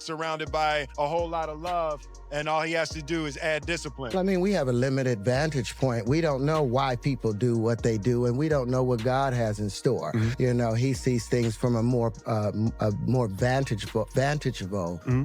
surrounded by a whole lot of love, and all he has to do is add discipline. I mean, we have a limited vantage point. We don't know why people do what they do, and we don't know what God has in store. You know, he sees things from a more vantageable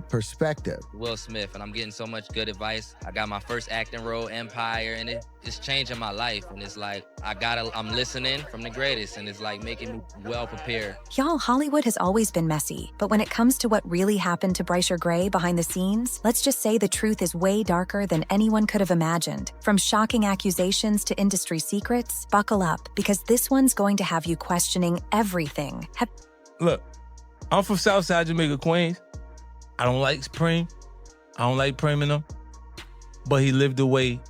perspective. Will Smith, and I'm getting so much good advice. I got my first acting role, Empire, and it's changing my life. And it's like, I'm listening from the greatest, and it's like making me well prepared. Y'all, Hollywood has always been messy, but when it comes to what really happened to Bryshere Gray behind the scenes, let's just say the truth is way darker than anyone could have imagined. From shocking accusations to industry secrets, buckle up, because this one's going to have you questioning everything. Look, I'm from Southside Jamaica, Queens. I don't like Supreme. I don't like Eminem. But he lived the way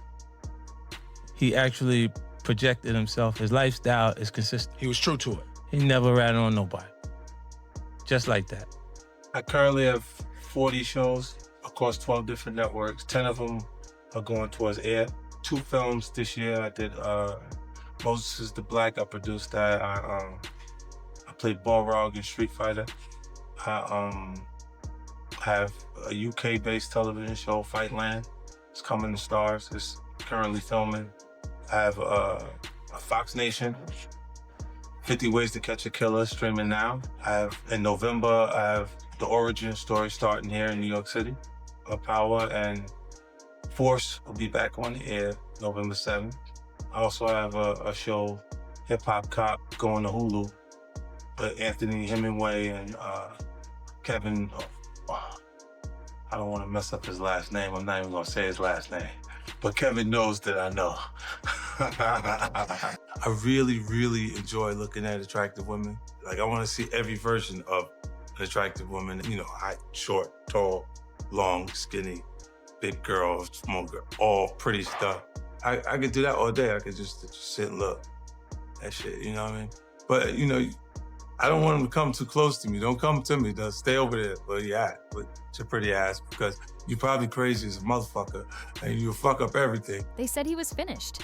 he actually projected himself. His lifestyle is consistent. He was true to it. He never ratted on nobody. Just like that. I currently have 40 shows across 12 different networks. 10 of them are going towards air. 2 films this year. I did Moses is the Black. I produced that. I played Balrog in Street Fighter. I have a UK-based television show, Fightland. It's coming to stars. It's currently filming. I have a Fox Nation, 50 Ways to Catch a Killer, streaming now. In November, I have the origin story starting here in New York City. Power and Force will be back on the air November 7th. I also have a show, Hip Hop Cop, going to Hulu. Anthony Hemingway and Kevin, I don't want to mess up his last name. I'm not even going to say his last name. But Kevin knows that I know. I really, really enjoy looking at attractive women. Like, I want to see every version of an attractive woman. You know, hot, short, tall, long, skinny, big girl, small girl, all pretty stuff. I could do that all day. I could just sit and look. That shit, you know what I mean? But, you know, I don't want them to come too close to me. Don't come to me. Just stay over there where you at with your pretty ass, because you're probably crazy as a motherfucker and you'll fuck up everything. They said he was finished.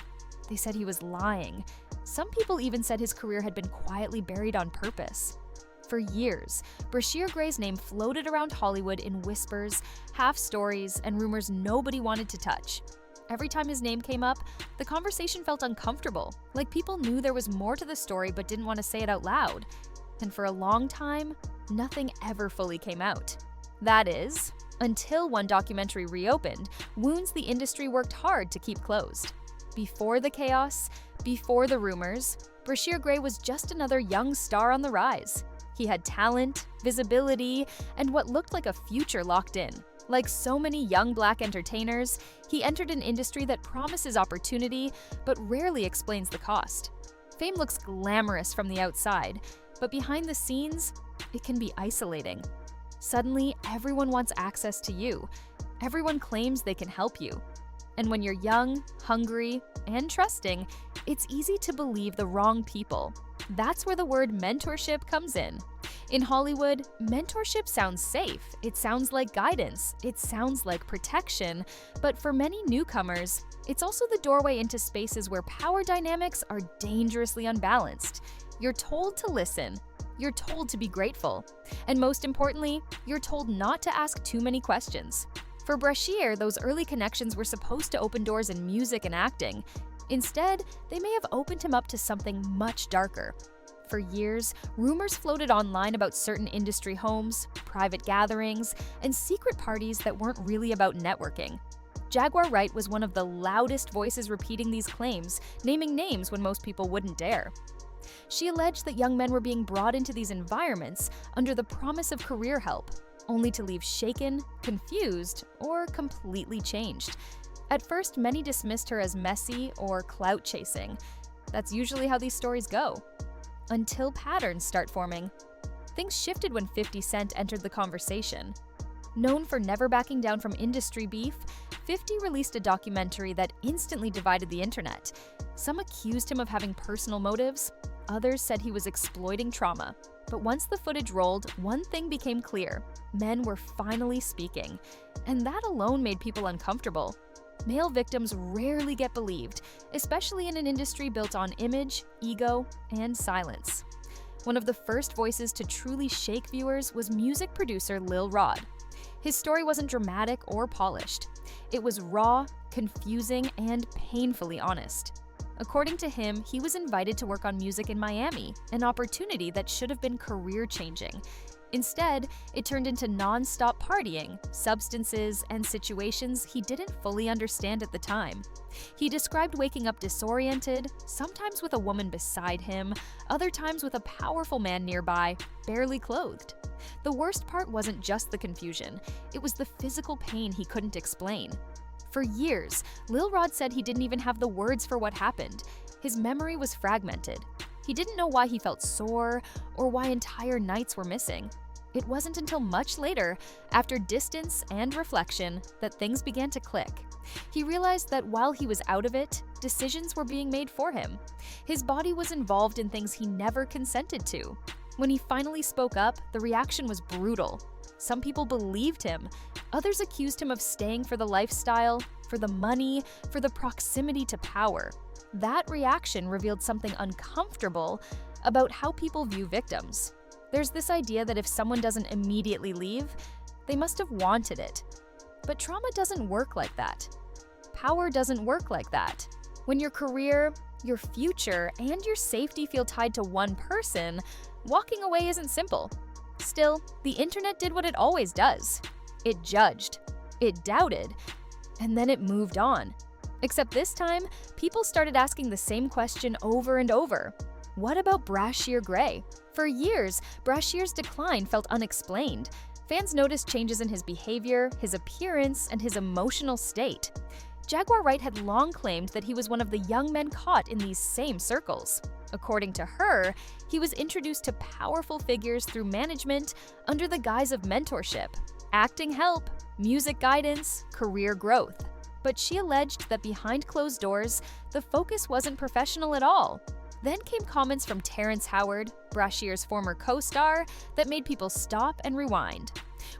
They said he was lying. Some people even said his career had been quietly buried on purpose. For years, Bryshere Gray's name floated around Hollywood in whispers, half stories, and rumors nobody wanted to touch. Every time his name came up, the conversation felt uncomfortable, like people knew there was more to the story but didn't want to say it out loud. And for a long time, nothing ever fully came out. That is, until one documentary reopened, wounds the industry worked hard to keep closed. Before the chaos, before the rumors, Bryshere Gray was just another young star on the rise. He had talent, visibility, and what looked like a future locked in. Like so many young Black entertainers, he entered an industry that promises opportunity, but rarely explains the cost. Fame looks glamorous from the outside, but behind the scenes, it can be isolating. Suddenly, everyone wants access to you. Everyone claims they can help you. And when you're young, hungry, and trusting, it's easy to believe the wrong people. That's where the word mentorship comes in. In Hollywood, mentorship sounds safe. It sounds like guidance. It sounds like protection. But for many newcomers, it's also the doorway into spaces where power dynamics are dangerously unbalanced. You're told to listen. You're told to be grateful. And most importantly, you're told not to ask too many questions. For Bryshere, those early connections were supposed to open doors in music and acting. Instead, they may have opened him up to something much darker. For years, rumors floated online about certain industry homes, private gatherings, and secret parties that weren't really about networking. Jaguar Wright was one of the loudest voices repeating these claims, naming names when most people wouldn't dare. She alleged that young men were being brought into these environments under the promise of career help, only to leave shaken, confused, or completely changed. At first, many dismissed her as messy or clout chasing. That's usually how these stories go. Until patterns start forming. Things shifted when 50 Cent entered the conversation. Known for never backing down from industry beef, 50 released a documentary that instantly divided the internet. Some accused him of having personal motives, others said he was exploiting trauma. But once the footage rolled, one thing became clear: men were finally speaking. And that alone made people uncomfortable. Male victims rarely get believed, especially in an industry built on image, ego, and silence. One of the first voices to truly shake viewers was music producer Lil Rod. His story wasn't dramatic or polished. It was raw, confusing, and painfully honest. According to him, he was invited to work on music in Miami, an opportunity that should have been career-changing. Instead, it turned into non-stop partying, substances, and situations he didn't fully understand at the time. He described waking up disoriented, sometimes with a woman beside him, other times with a powerful man nearby, barely clothed. The worst part wasn't just the confusion, it was the physical pain he couldn't explain. For years, Lil Rod said he didn't even have the words for what happened. His memory was fragmented. He didn't know why he felt sore or why entire nights were missing. It wasn't until much later, after distance and reflection, that things began to click. He realized that while he was out of it, decisions were being made for him. His body was involved in things he never consented to. When he finally spoke up, the reaction was brutal. Some people believed him. Others accused him of staying for the lifestyle, for the money, for the proximity to power. That reaction revealed something uncomfortable about how people view victims. There's this idea that if someone doesn't immediately leave, they must have wanted it. But trauma doesn't work like that. Power doesn't work like that. When your career, your future, and your safety feel tied to one person, walking away isn't simple. Still, the internet did what it always does. It judged, it doubted, and then it moved on. Except this time, people started asking the same question over and over. What about Bryshere Gray? For years, Bryshere's decline felt unexplained. Fans noticed changes in his behavior, his appearance, and his emotional state. Jaguar Wright had long claimed that he was one of the young men caught in these same circles. According to her, he was introduced to powerful figures through management under the guise of mentorship, acting help, music guidance, career growth. But she alleged that behind closed doors, the focus wasn't professional at all. Then came comments from Terrence Howard, Bryshere's former co-star, that made people stop and rewind.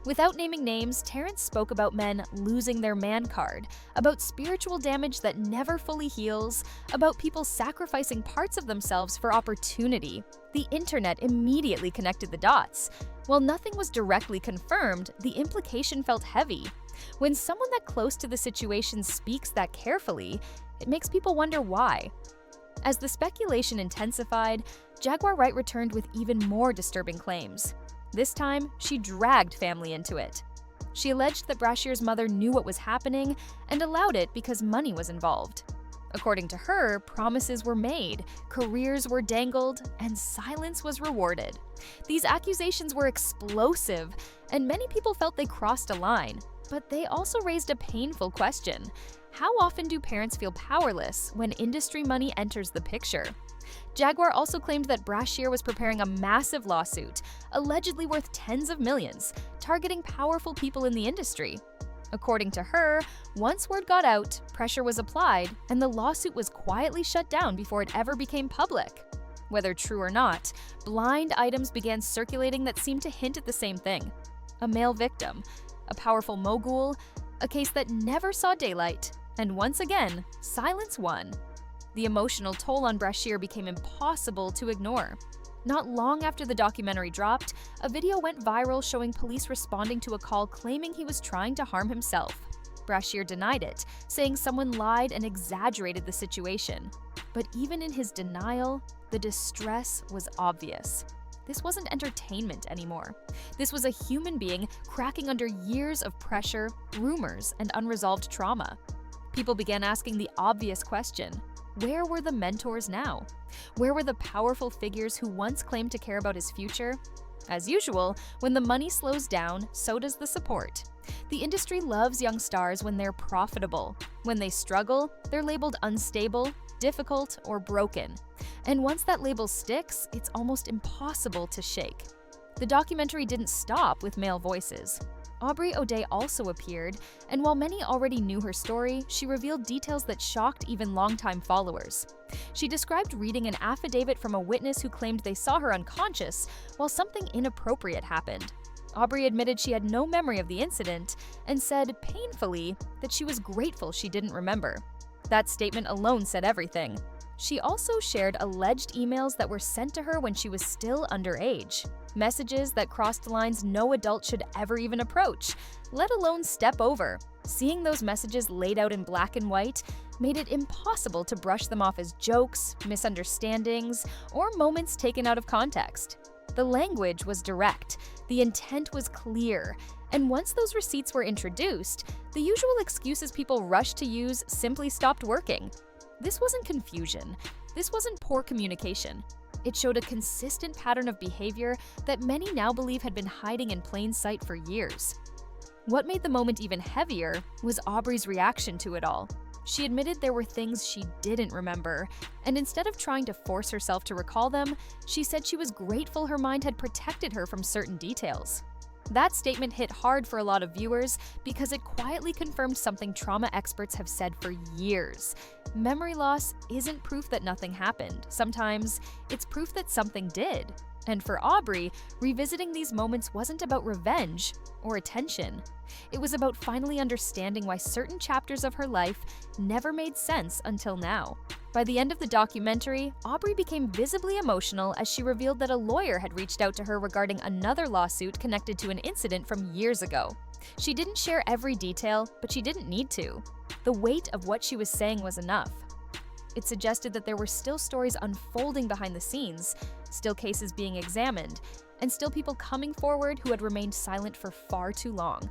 Without naming names, Terrence spoke about men losing their man card, about spiritual damage that never fully heals, about people sacrificing parts of themselves for opportunity. The internet immediately connected the dots. While nothing was directly confirmed, the implication felt heavy. When someone that close to the situation speaks that carefully, it makes people wonder why. As the speculation intensified, Jaguar Wright returned with even more disturbing claims. This time, she dragged family into it. She alleged that Bryshere's mother knew what was happening and allowed it because money was involved. According to her, promises were made, careers were dangled, and silence was rewarded. These accusations were explosive, and many people felt they crossed a line. But they also raised a painful question. How often do parents feel powerless when industry money enters the picture? Jaguar also claimed that Bryshere was preparing a massive lawsuit, allegedly worth tens of millions, targeting powerful people in the industry. According to her, once word got out, pressure was applied, and the lawsuit was quietly shut down before it ever became public. Whether true or not, blind items began circulating that seemed to hint at the same thing. A male victim, a powerful mogul, a case that never saw daylight, and once again, silence won. The emotional toll on Bryshere became impossible to ignore. Not long after the documentary dropped, a video went viral showing police responding to a call claiming he was trying to harm himself. Bryshere denied it, saying someone lied and exaggerated the situation. But even in his denial, the distress was obvious. This wasn't entertainment anymore. This was a human being cracking under years of pressure, rumors, and unresolved trauma. People began asking the obvious question: where were the mentors now? Where were the powerful figures who once claimed to care about his future? As usual, when the money slows down, so does the support. The industry loves young stars when they're profitable. When they struggle, they're labeled unstable, difficult, or broken. And once that label sticks, it's almost impossible to shake. The documentary didn't stop with male voices. Aubrey O'Day also appeared, and while many already knew her story, she revealed details that shocked even longtime followers. She described reading an affidavit from a witness who claimed they saw her unconscious while something inappropriate happened. Aubrey admitted she had no memory of the incident and said, painfully, that she was grateful she didn't remember. That statement alone said everything. She also shared alleged emails that were sent to her when she was still underage. Messages that crossed lines no adult should ever even approach, let alone step over. Seeing those messages laid out in black and white made it impossible to brush them off as jokes, misunderstandings, or moments taken out of context. The language was direct, the intent was clear, and once those receipts were introduced, the usual excuses people rushed to use simply stopped working. This wasn't confusion. This wasn't poor communication. It showed a consistent pattern of behavior that many now believe had been hiding in plain sight for years. What made the moment even heavier was Aubrey's reaction to it all. She admitted there were things she didn't remember, and instead of trying to force herself to recall them, she said she was grateful her mind had protected her from certain details. That statement hit hard for a lot of viewers because it quietly confirmed something trauma experts have said for years. Memory loss isn't proof that nothing happened. Sometimes it's proof that something did. And for Aubrey, revisiting these moments wasn't about revenge or attention. It was about finally understanding why certain chapters of her life never made sense until now. By the end of the documentary, Aubrey became visibly emotional as she revealed that a lawyer had reached out to her regarding another lawsuit connected to an incident from years ago. She didn't share every detail, but she didn't need to. The weight of what she was saying was enough. It suggested that there were still stories unfolding behind the scenes, still cases being examined, and still people coming forward who had remained silent for far too long.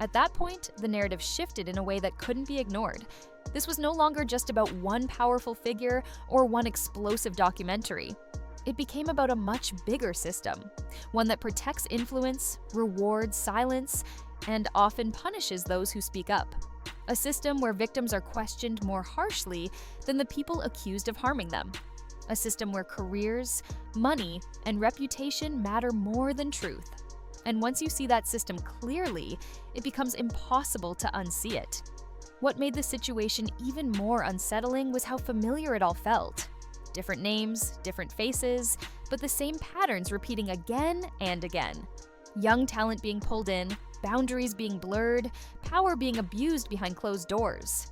At that point, the narrative shifted in a way that couldn't be ignored. This was no longer just about one powerful figure or one explosive documentary. It became about a much bigger system, one that protects influence, rewards silence, and often punishes those who speak up. A system where victims are questioned more harshly than the people accused of harming them. A system where careers, money, and reputation matter more than truth. And once you see that system clearly, it becomes impossible to unsee it. What made the situation even more unsettling was how familiar it all felt. Different names, different faces, but the same patterns repeating again and again. Young talent being pulled in, boundaries being blurred, power being abused behind closed doors.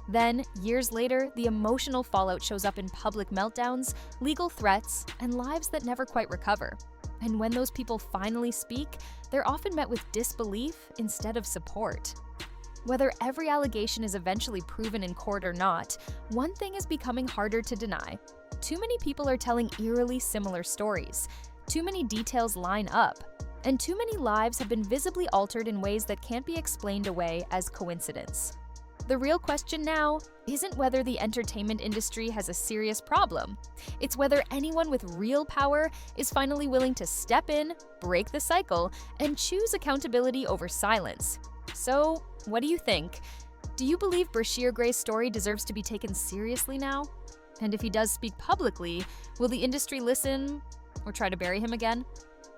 Then, years later, the emotional fallout shows up in public meltdowns, legal threats, and lives that never quite recover. And when those people finally speak, they're often met with disbelief instead of support. Whether every allegation is eventually proven in court or not, one thing is becoming harder to deny. Too many people are telling eerily similar stories. Too many details line up. And too many lives have been visibly altered in ways that can't be explained away as coincidence. The real question now isn't whether the entertainment industry has a serious problem. It's whether anyone with real power is finally willing to step in, break the cycle, and choose accountability over silence. So, what do you think? Do you believe Bryshere Gray's story deserves to be taken seriously now? And if he does speak publicly, will the industry listen or try to bury him again?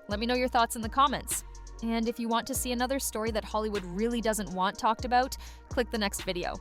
Let me know your thoughts in the comments. And if you want to see another story that Hollywood really doesn't want talked about, click the next video.